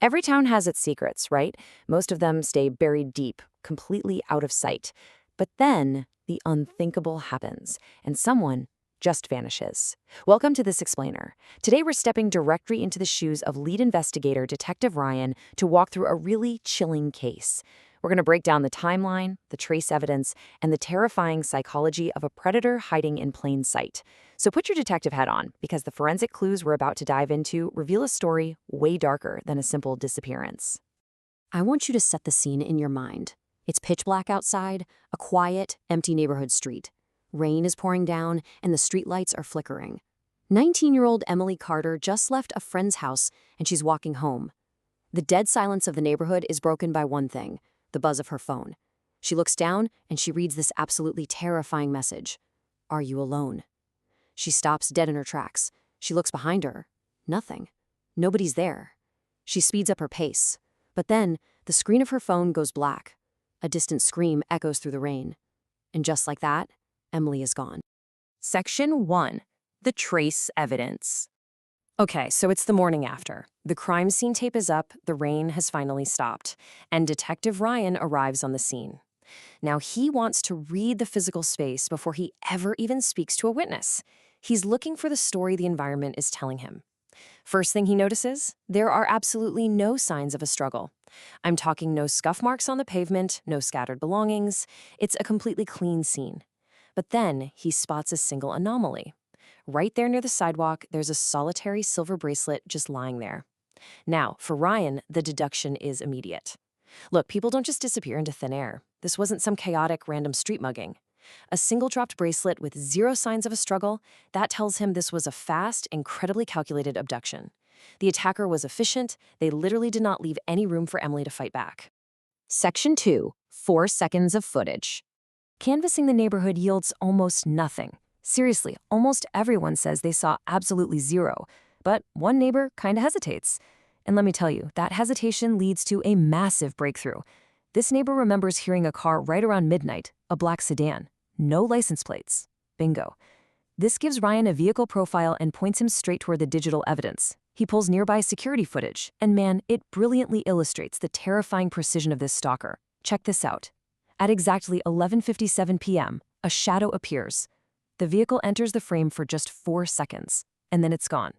Every town has its secrets, right? Most of them stay buried deep, completely out of sight. But then the unthinkable happens, and someone just vanishes. Welcome to This Explainer. Today we're stepping directly into the shoes of lead investigator Detective Ryan to walk through a really chilling case. We're going to break down the timeline, the trace evidence, and the terrifying psychology of a predator hiding in plain sight. So put your detective hat on, because the forensic clues we're about to dive into reveal a story way darker than a simple disappearance. I want you to set the scene in your mind. It's pitch black outside, a quiet, empty neighborhood street. Rain is pouring down, and the streetlights are flickering. 19-year-old Emily Carter just left a friend's house, and she's walking home. The dead silence of the neighborhood is broken by one thing: the buzz of her phone. She looks down, and she reads this absolutely terrifying message. Are you alone? She stops dead in her tracks. She looks behind her. Nothing. Nobody's there. She speeds up her pace. But then, the screen of her phone goes black. A distant scream echoes through the rain. And just like that, Emily is gone. Section 1. The trace evidence. Okay, so it's the morning after. The crime scene tape is up, the rain has finally stopped, and Detective Ryan arrives on the scene. Now, he wants to read the physical space before he ever even speaks to a witness. He's looking for the story the environment is telling him. First thing he notices, there are absolutely no signs of a struggle. I'm talking no scuff marks on the pavement, no scattered belongings. It's a completely clean scene. But then he spots a single anomaly. Right there near the sidewalk, there's a solitary silver bracelet just lying there. Now, for Ryan, the deduction is immediate. Look, people don't just disappear into thin air. This wasn't some chaotic, random street mugging. A single dropped bracelet with zero signs of a struggle, that tells him this was a fast, incredibly calculated abduction. The attacker was efficient. They literally did not leave any room for Emily to fight back. Section 2. 4 seconds of footage. Canvassing the neighborhood yields almost nothing. Seriously, almost everyone says they saw absolutely zero, but one neighbor kinda hesitates. And let me tell you, that hesitation leads to a massive breakthrough. This neighbor remembers hearing a car right around midnight, a black sedan. No license plates. Bingo. This gives Ryan a vehicle profile and points him straight toward the digital evidence. He pulls nearby security footage, and man, it brilliantly illustrates the terrifying precision of this stalker. Check this out. At exactly 11:57 p.m., a shadow appears. The vehicle enters the frame for just 4 seconds, and then it's gone.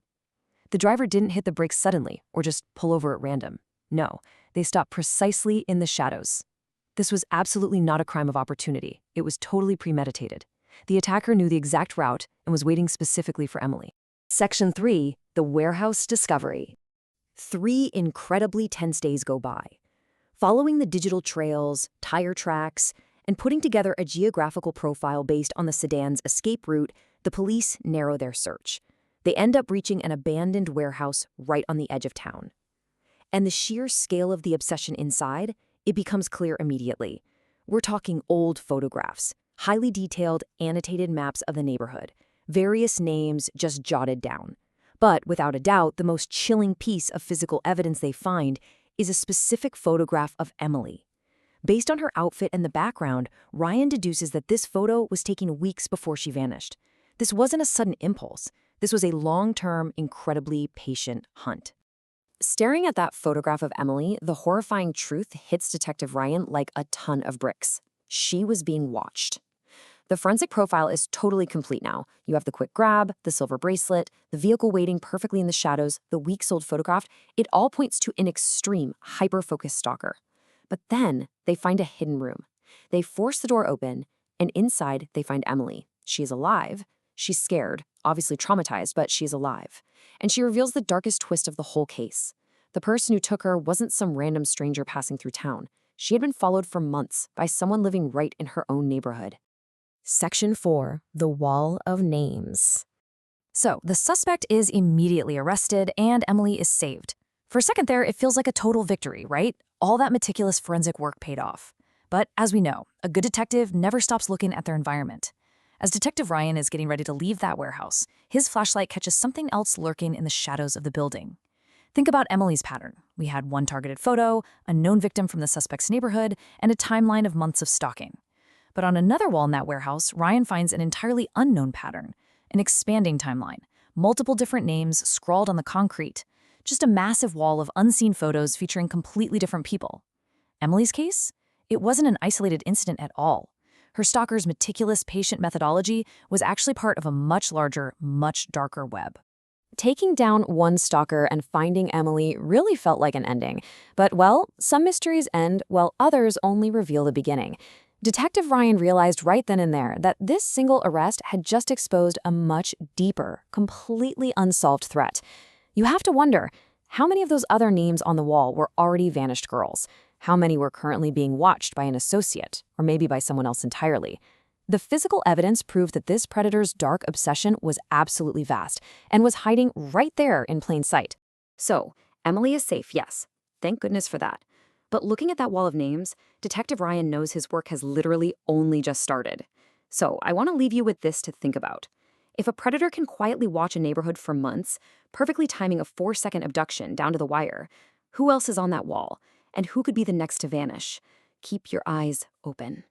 The driver didn't hit the brakes suddenly or just pull over at random. No, they stopped precisely in the shadows. This was absolutely not a crime of opportunity. It was totally premeditated. The attacker knew the exact route and was waiting specifically for Emily. Section 3. The warehouse discovery. 3 incredibly tense days go by. Following the digital trails, tire tracks, and putting together a geographical profile based on the sedan's escape route, the police narrow their search. They end up reaching an abandoned warehouse right on the edge of town. And the sheer scale of the obsession inside, it becomes clear immediately. We're talking old photographs, highly detailed, annotated maps of the neighborhood, various names just jotted down. But without a doubt, the most chilling piece of physical evidence they find is a specific photograph of Emily. Based on her outfit and the background, Ryan deduces that this photo was taken weeks before she vanished. This wasn't a sudden impulse. This was a long-term, incredibly patient hunt. Staring at that photograph of Emily, the horrifying truth hits Detective Ryan like a ton of bricks. She was being watched. The forensic profile is totally complete now. You have the quick grab, the silver bracelet, the vehicle waiting perfectly in the shadows, the weeks-old photograph. It all points to an extreme, hyper-focused stalker. But then they find a hidden room. They force the door open, and inside they find Emily. She is alive. She's scared, obviously traumatized, but she's alive. And she reveals the darkest twist of the whole case. The person who took her wasn't some random stranger passing through town. She had been followed for months by someone living right in her own neighborhood. Section 4. The Wall of Names. So, the suspect is immediately arrested, and Emily is saved. For a second there, it feels like a total victory, right? All that meticulous forensic work paid off. But as we know, a good detective never stops looking at their environment. As Detective Ryan is getting ready to leave that warehouse, his flashlight catches something else lurking in the shadows of the building. Think about Emily's pattern. We had one targeted photo, a known victim from the suspect's neighborhood, and a timeline of months of stalking. But on another wall in that warehouse, Ryan finds an entirely unknown pattern, an expanding timeline, multiple different names scrawled on the concrete. just a massive wall of unseen photos featuring completely different people. Emily's case? It wasn't an isolated incident at all. Her stalker's meticulous patient methodology was actually part of a much larger, much darker web. Taking down one stalker and finding Emily really felt like an ending. But, well, some mysteries end while others only reveal the beginning. Detective Ryan realized right then and there that this single arrest had just exposed a much deeper, completely unsolved threat. You have to wonder, how many of those other names on the wall were already vanished girls? How many were currently being watched by an associate, or maybe by someone else entirely? The physical evidence proved that this predator's dark obsession was absolutely vast and was hiding right there in plain sight. So, Emily is safe, yes. Thank goodness for that. But looking at that wall of names, Detective Ryan knows his work has literally only just started. So, I want to leave you with this to think about. If a predator can quietly watch a neighborhood for months, perfectly timing a 4-second abduction down to the wire, who else is on that wall? And who could be the next to vanish? Keep your eyes open.